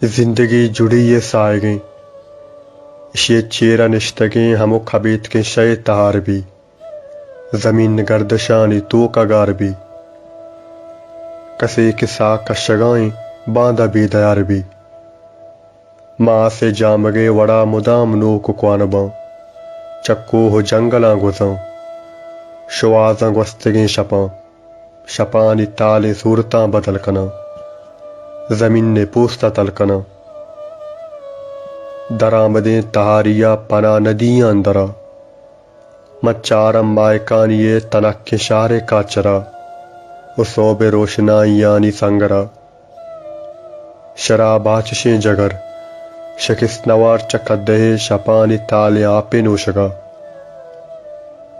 जिंदगी जुड़ी ये सायगें इशे चेरा निश्तगें हमो खबीत के शय तहार भी जमीन गर्दशानी तो कगार भी कसे के सा कशगाएं बांधा भी दयार भी माँ से जामगे वड़ा मुदाम नो कुआनबा चक्को हो जंगला गुजां शुआजा वस्तगें शपा शपानी ताले सूरता बदल कना जमीन ने पोस्ता तलकना दरामदे तहारिया पना नदियां अंदरा मच्चारम मायकानिये तनक के शारे का चरा उसोबे रोशनाइयानी संगरा शराबाचशें जगर शकिस नवार चकदहे शपानी ताले आपे नोशगा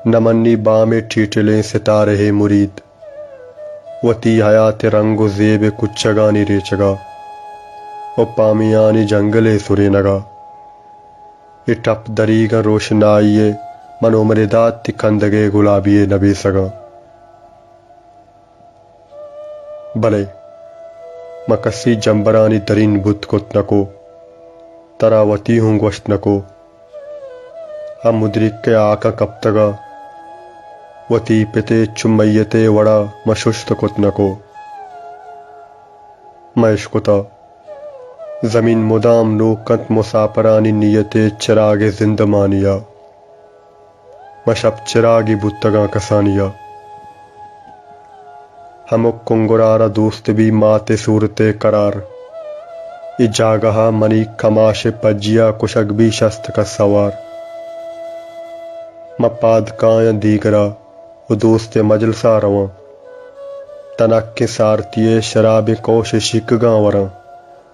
नमन्नी बामे ठीटले सितारे है मुरीद वती हयात रंगो जेब कुच्चगानी रेचगा ओ पामियानी जंगले सुरे नगा इटप दरीगा रोशनाइये मनोमरिदात तिकंदगे गुलाबिये नबी सगा भले मकसी जंबरानी दरीन बुत कुत नको तरावती हूँ गोश्त नको हम मुद्रिक के आका कब तगा वती पिते चुम्मयते वड़ा मशुश्त कुतन को मैशकुता जमीन मुदाम नोकत मुसाफरानी नियते चिरागे जिंदमानिया मशब चिरागी बुत्तगा कसानिया हमक कुंगुरारा दोस्त भी माते सूरते करार इजागहा मनी कमाशे पज्जिया कुशक भी शस्त का सवार मपाद काया दीगरा वो दोस्त मजलसा रवा तनक के सारतिये शराब कोश शिकगा वरा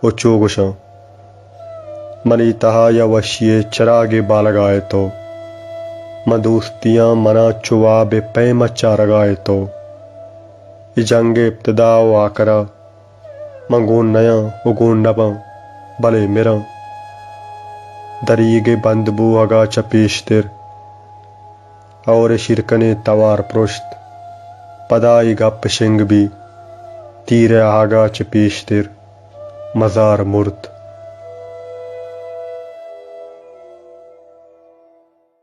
वो चोगुशा मनी तहा या वशिये चरागे बालगाए तो मदोस्तियां मना चुवाबे पै मच्चा रगाए तो इजंगे इब्तदाओ आकरा मंगून नया उगून नबा भले मेरा दरीगे बंद बुआगा चपेशतिर और शिरकने तवार पृष्ठ पदाई गप शिंग भी तीर आगा चपेशतिर मजार मुर्त